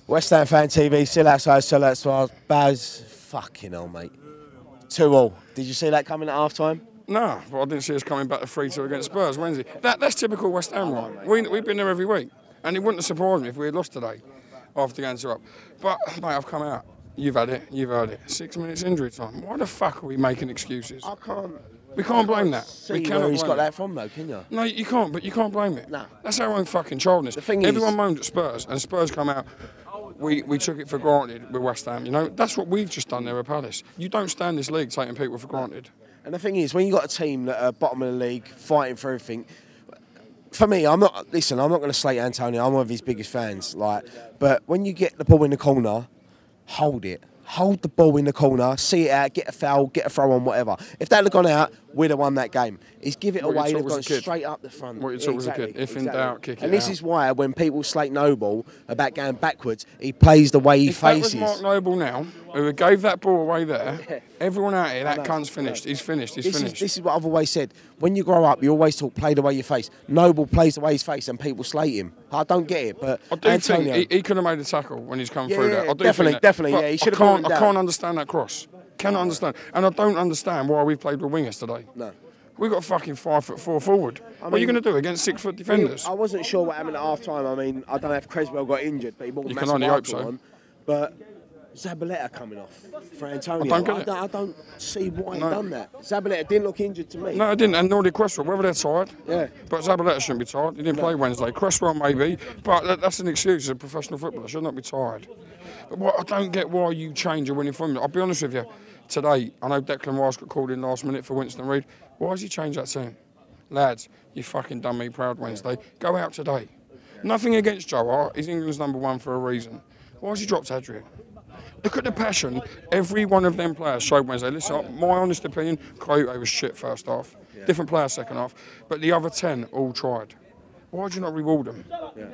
West Ham Fan TV, still outside, still outside. Baz, fucking hell, mate. 2-2. Did you see that coming at half time? No, but I didn't see us coming back to 3-2 against Spurs Wednesday. That's typical West Ham, right? We've been there every week. And it wouldn't have surprised me if we had lost today after going 2-up. But, mate, I've come out. You've had it. You've heard it. 6 minutes injury time. Why the fuck are we making excuses? We can't blame that. We cannot where he's blame got that from, though, can you? No, you can't, but you can't blame it. No. That's our own fucking childness. The thing Everyone is, moaned at Spurs, and Spurs come out. We took it for granted with West Ham. You know, that's what we've just done there at Palace. You don't stand this league taking people for granted. And the thing is, when you got a team that are bottom of the league, fighting for everything. For me, I'm not going to slate Antonio. I'm one of his biggest fans. But when you get the ball in the corner, hold it. Hold the ball in the corner, see it out, get a foul, get a throw on, whatever. If that had gone out, we'd have won that game. He's give it away, they've gone straight up the front. What you taught as a kid. If in doubt, kick it out. And this is why when people slate Noble about going backwards, he plays the way he faces. If that was Mark Noble now, who gave that ball away there, everyone out here, that cunt's finished. He's finished. He's finished. This is what I've always said. When you grow up, you always talk play the way you face. Noble plays the way he's face and people slate him. I don't get it, but I do Antonio, think he could have made a tackle when he's come through there. I do definitely, yeah. He should have gone down. I can't understand that cross. Cannot understand. And I don't understand why we've played with wingers today. No. We've got fucking 5'4" forward. What are you going to do against 6 foot defenders? I wasn't sure what happened at half time. I mean, I don't know if Creswell got injured, but he brought you can only hope so. On. But Zabaleta coming off for Antonio. I don't see why he done that. Zabaleta didn't look injured to me. No, it didn't, and nor did Cresswell, whether they're tired. Yeah. But Zabaleta shouldn't be tired. He didn't play Wednesday. Cresswell maybe, but that's an excuse. He's a professional footballer. Should not be tired. But I don't get why you change a winning formula. I'll be honest with you. Today, I know Declan Rice got called in last minute for Winston Reid. Why has he changed that team? Lads, you fucking done me proud Wednesday. Go out today. Nothing against Joe Hart. He's England's #1 for a reason. Why has he dropped Adrian? Look at the passion every one of them players showed Wednesday. Listen, my honest opinion, Coyote was shit first half. Yeah. Different player second half. But the other 10 all tried. Why do you not reward them? Yeah.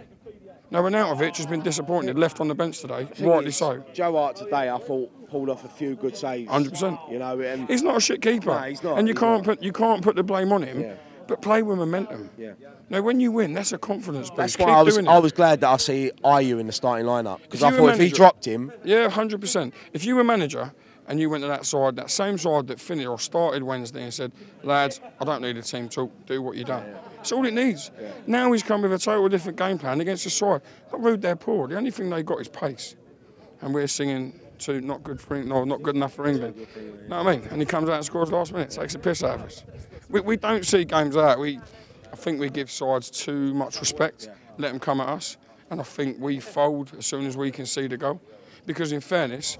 No, Arnautovic has been disappointed, left on the bench today, rightly so. Joe Hart today, I thought, pulled off a few good saves. 100%. You know, and he's not a shit keeper. No, he's not. And you can't put the blame on him. Yeah. But play with momentum. Yeah. Now, when you win, that's a confidence boost. That's why I was glad that I see Ayew in the starting lineup because I thought if he dropped him, yeah, 100%. If you were manager and you went to that side, that same side that finished or started Wednesday and said, lads, I don't need a team talk. Do what you done. That's all it needs. Yeah. Now he's come with a total different game plan against the side. Not rude, they're poor. The only thing they got is pace, and we're singing to not good enough for England. You know what I mean? And he comes out and scores last minute, takes a piss out of us. We don't see games like that. I think we give sides too much respect, let them come at us, and I think we fold as soon as we can see the goal. Because in fairness,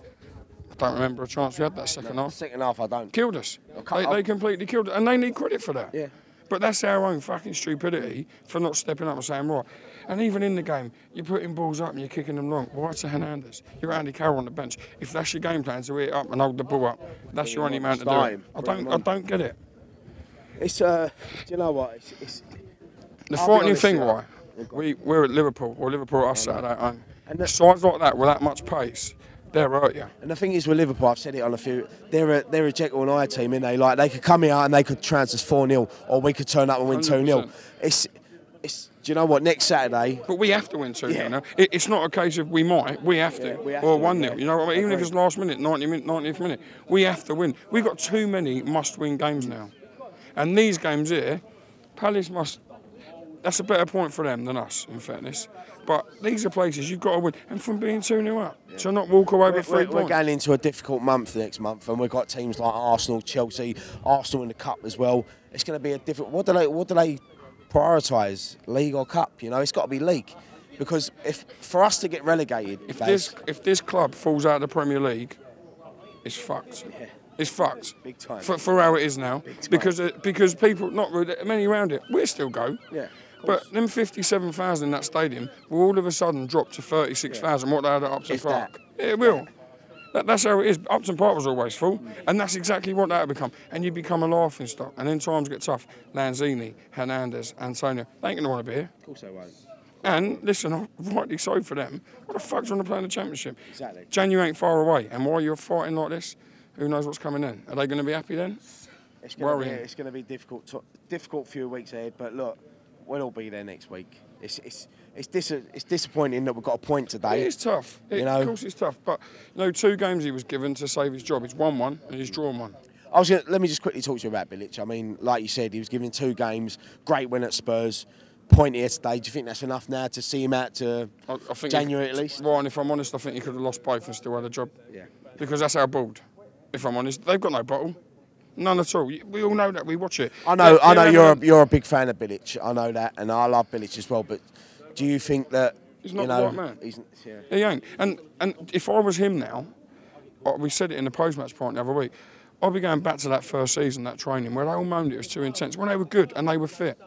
I don't remember a chance we had that second half. Second half, I don't. Killed us. They completely killed us, and they need credit for that. Yeah. But that's our own fucking stupidity for not stepping up and saying, right. And even in the game, you're putting balls up and you're kicking them long. Why to Hernandez? You're Andy Carroll on the bench. If that's your game plan to hit up and hold the ball up, that's your only man to do it. I don't get it. It's do you know what? It's the frightening thing, why? We're at Liverpool, or Liverpool at us Saturday at home. And sides like that with that much pace, they'll hurt you. And the thing is with Liverpool, I've said it on a few, they're a Jekyll and Hyde team, innit they? Like they could come here and they could trounce us 4-0, or we could turn up and win 2-0. It's do you know what? Next Saturday, but we have to win 2-0. Yeah. It's not a case of we might. We have to, or 1-0. You know what I mean? Even if it's last minute, 90th minute, we have to win. We've got too many must-win games now. And these games here, Palace must. That's a better point for them than us, in fairness. But these are places you've got to win. And from being 2-0 up, to not walk away with 3 points. We're going into a difficult month next month, and we've got teams like Arsenal, Chelsea, Arsenal in the Cup as well. It's going to be a different. What do they prioritise, league or cup? You know, it's got to be league, because for us to get relegated, if this club falls out of the Premier League, it's fucked. Yeah. It's fucked. Big time. For how it is now, because people not really many around it. We still go. Yeah. But them 57,000 in that stadium will all of a sudden drop to 36,000. What they had at Upton Park. Yeah, it will. That's how it is. Upton Park was always full, and that's exactly what that will become. And you become a laughing stock. And then times get tough. Lanzini, Hernandez, Antonio, they ain't going to want to be here. Of course they won't. And listen, rightly so for them. What the fuck's on to play in the Championship? Exactly. January ain't far away, and while you're fighting like this, who knows what's coming in? Are they going to be happy then? It's going to be difficult few weeks ahead, but look, we'll all be there next week. it's disappointing that we've got a point today. It is tough. Of course it's tough. But, 2 games he was given to save his job. He's won one and he's drawn one. Let me just quickly talk to you about Bilic. I mean, like you said, he was given 2 games, great win at Spurs, point here today. Do you think that's enough now to see him out to I think January at least? Well, and if I'm honest, I think he could have lost both and still had a job. Yeah. Because that's our board. If I'm honest, they've got no bottle. None at all. We all know that. We watch it. I know you're a big fan of Bilic. I know that, and I love Bilic as well. But do you think that he's not the right man? He ain't. And if I was him now, we said it in the post-match point the other week, I'd be going back to that first season, that training, where they all moaned it was too intense, when they were good and they were fit.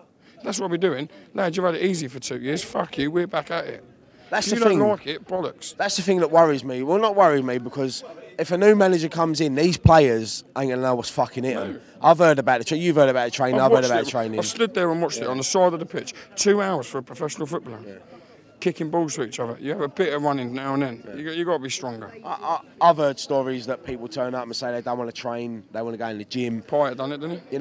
That's what we're doing. Lads, you've had it easy for 2 years. Fuck you, we're back at it. That's if the you thing. Don't like it, bollocks. That's the thing that worries me. Well, not worries me, because if a new manager comes in, these players ain't going to know what's fucking hit them. I've heard about it. You've heard about the training. I've heard about the training. I stood there and watched it on the side of the pitch. 2 hours for a professional footballer. Yeah. Kicking balls to each other. You have a bit of running now and then. Yeah. You got to be stronger. I've heard stories that people turn up and say they don't want to train, they want to go in the gym. Pyatt done it, didn't he?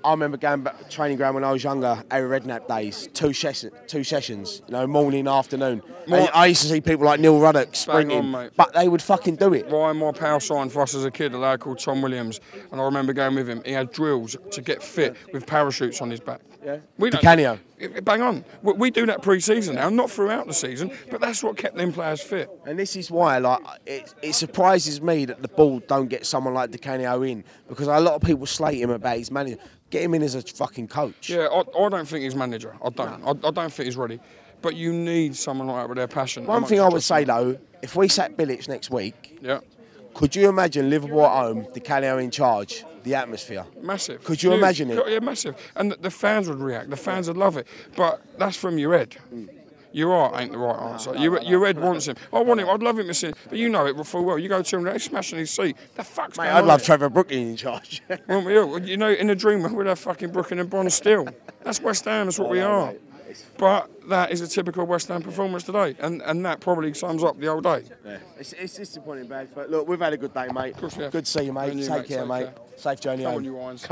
I remember going back to training ground when I was younger, Harry Redknapp days, 2 sessions, morning, afternoon. I used to see people like Neil Ruddock sprinting, but they would fucking do it. Ryan, my power sign for us as a kid, a lad called Tom Williams, and I remember going with him. He had drills to get fit with parachutes on his back. Yeah. Canio. Bang on. We do that pre-season now, not throughout the season, but that's what kept them players fit. And this is why, it surprises me that the board don't get someone like Di Canio in, because a lot of people slate him about his manager. Get him in as a fucking coach. Yeah, I don't think he's manager. I don't. No. I don't think he's ready. But you need someone like that with their passion. One thing I would say though, if we sat Bilic next week, yeah, could you imagine Liverpool at home, Di Canio in charge, the atmosphere? Massive. Could you imagine it? Yeah, massive. And the fans would react. The fans would love it. But that's from your head. Your heart ain't the right answer. Your head wants him. I want him. I'd love him to see him. But you know it full well. You go to him, he's smashing his seat. The fuck's going on? I'd love Trevor Brooking in charge. Won't we all? In a dream, we'd have fucking Brooking and Bond still. That's West Ham. That's what we are. But that is a typical West Ham performance today, and that probably sums up the old day. Yeah. It's disappointing, Badge, but look, we've had a good day, mate. Of course we have. Good to see you, mate. Take care, mate. Safe journey home. Come on, you irons.